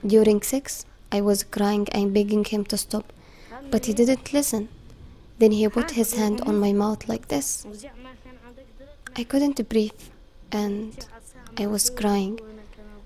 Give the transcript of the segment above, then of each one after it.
During sex, I was crying and begging him to stop, but he didn't listen. Then he put his hand on my mouth like this. I couldn't breathe, and I was crying,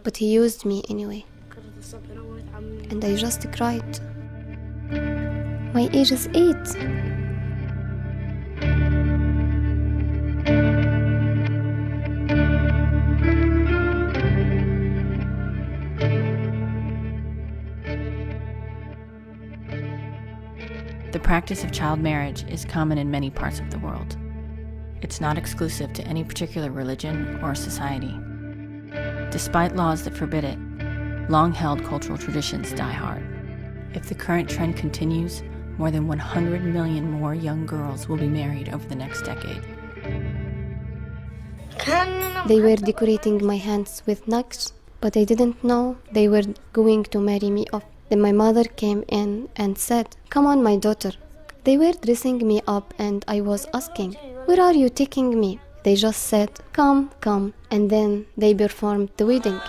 but he used me anyway. And I just cried. My age is 8. The practice of child marriage is common in many parts of the world. It's not exclusive to any particular religion or society. Despite laws that forbid it, long-held cultural traditions die hard. If the current trend continues, more than 100 million more young girls will be married over the next decade. They were decorating my hands with nugs, but I didn't know they were going to marry me off. Then my mother came in and said, "Come on, my daughter." They were dressing me up and I was asking, "Where are you taking me?" They just said, "Come, come," and then they performed the wedding.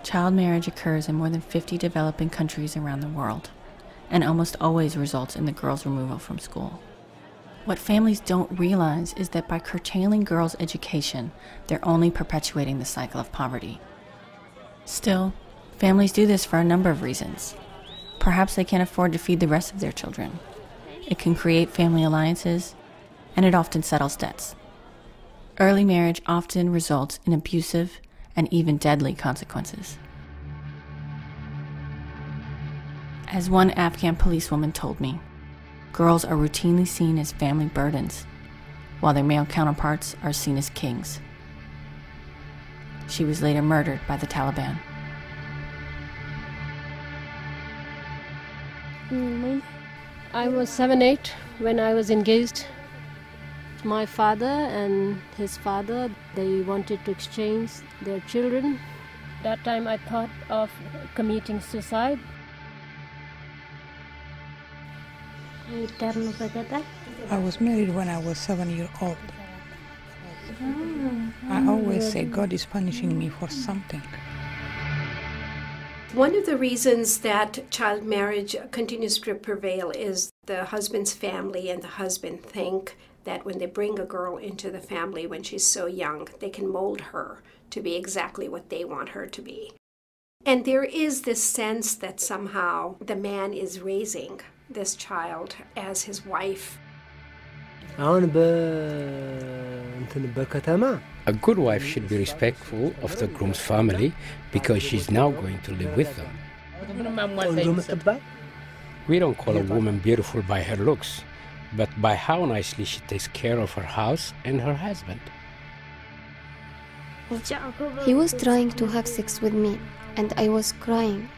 Child marriage occurs in more than 50 developing countries around the world, and almost always results in the girl's removal from school. What families don't realize is that by curtailing girls' education, they're only perpetuating the cycle of poverty. Still, families do this for a number of reasons. Perhaps they can't afford to feed the rest of their children. It can create family alliances, and it often settles debts. Early marriage often results in abusive and even deadly consequences. As one Afghan policewoman told me, girls are routinely seen as family burdens, while their male counterparts are seen as kings. She was later murdered by the Taliban. I was 7-8 when I was engaged. My father and his father, they wanted to exchange their children. That time I thought of committing suicide. I was married when I was 7 years old. I always say God is punishing me for something. One of the reasons that child marriage continues to prevail is the husband's family and the husband think that when they bring a girl into the family when she's so young, they can mold her to be exactly what they want her to be. And there is this sense that somehow the man is raising this child as his wife. A good wife should be respectful of the groom's family because she's now going to live with them. We don't call a woman beautiful by her looks, but by how nicely she takes care of her house and her husband. He was trying to have sex with me, and I was crying,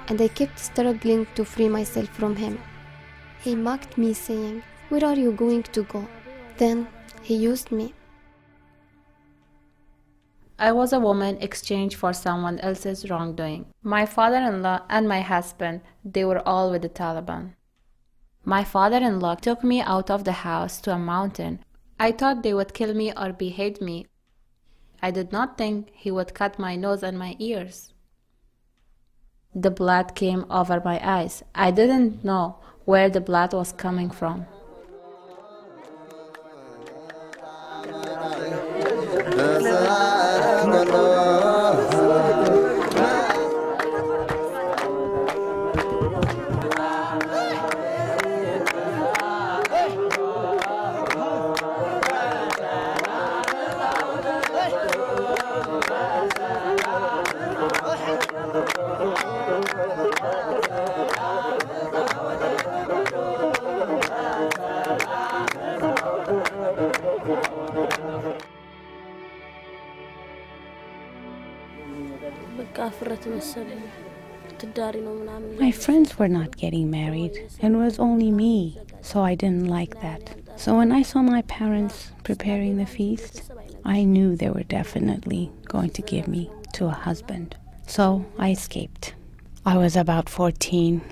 and I kept struggling to free myself from him. He mocked me, saying, "Where are you going to go?" Then he used me. I was a woman exchanged for someone else's wrongdoing. My father-in-law and my husband, they were all with the Taliban. My father-in-law took me out of the house to a mountain. I thought they would kill me or behead me. I did not think he would cut my nose and my ears. The blood came over my eyes. I didn't know where the blood was coming from. My friends were not getting married, and it was only me, so I didn't like that. So when I saw my parents preparing the feast, I knew they were definitely going to give me to a husband. So I escaped. I was about 14.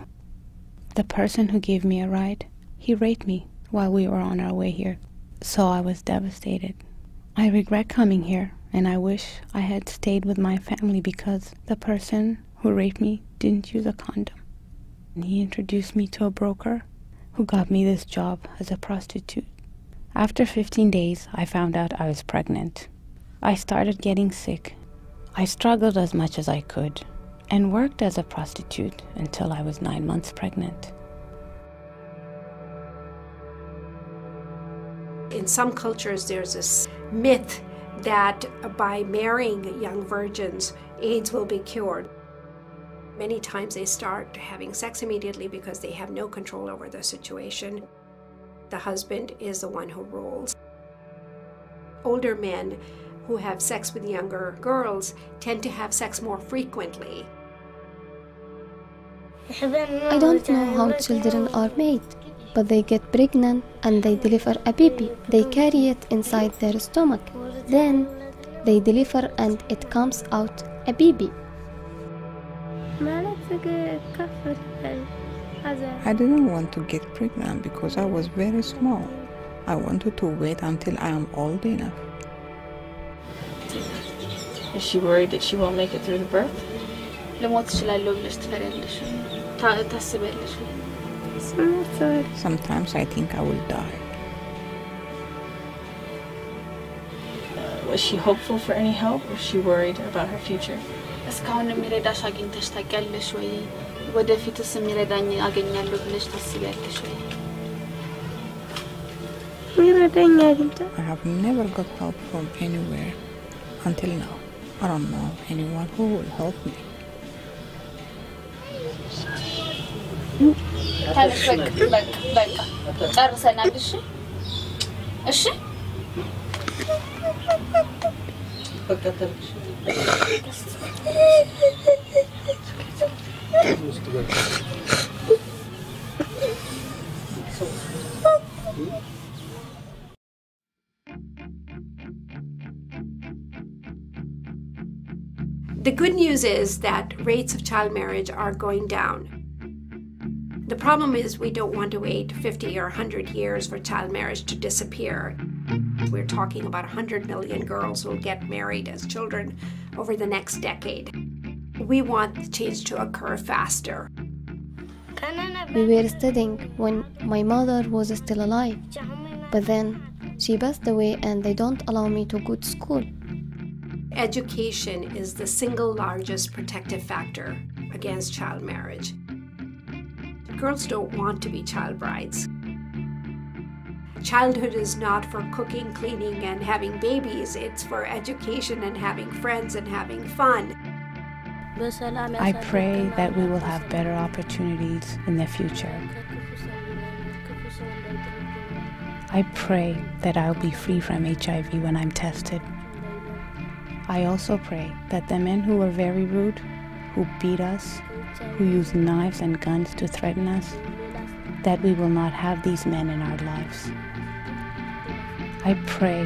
The person who gave me a ride, he raped me while we were on our way here. So I was devastated. I regret coming here, and I wish I had stayed with my family because the person who raped me didn't use a condom. And he introduced me to a broker who got me this job as a prostitute. After 15 days, I found out I was pregnant. I started getting sick. I struggled as much as I could and worked as a prostitute until I was 9 months pregnant. In some cultures, there's this myth that by marrying young virgins, AIDS will be cured. Many times they start having sex immediately because they have no control over the situation. The husband is the one who rules. Older men who have sex with younger girls tend to have sex more frequently. I don't know how children are made, but they get pregnant and they deliver a baby. They carry it inside their stomach. Then they deliver and it comes out a baby. I didn't want to get pregnant because I was very small. I wanted to wait until I am old enough. Is she worried that she won't make it through the birth? Sometimes I think I will die. Was she hopeful for any help, or was she worried about her future? I have never got help from anywhere until now. I don't know anyone who will help me. The good news is that rates of child marriage are going down. The problem is we don't want to wait 50 or 100 years for child marriage to disappear. We're talking about 100 million girls who will get married as children over the next decade. We want the change to occur faster. We were studying when my mother was still alive, but then she passed away and they don't allow me to go to school. Education is the single largest protective factor against child marriage. Girls don't want to be child brides. Childhood is not for cooking, cleaning, and having babies. It's for education and having friends and having fun. I pray that we will have better opportunities in the future. I pray that I'll be free from HIV when I'm tested. I also pray that the men who were very rude, who beat us, who use knives and guns to threaten us, that we will not have these men in our lives. I pray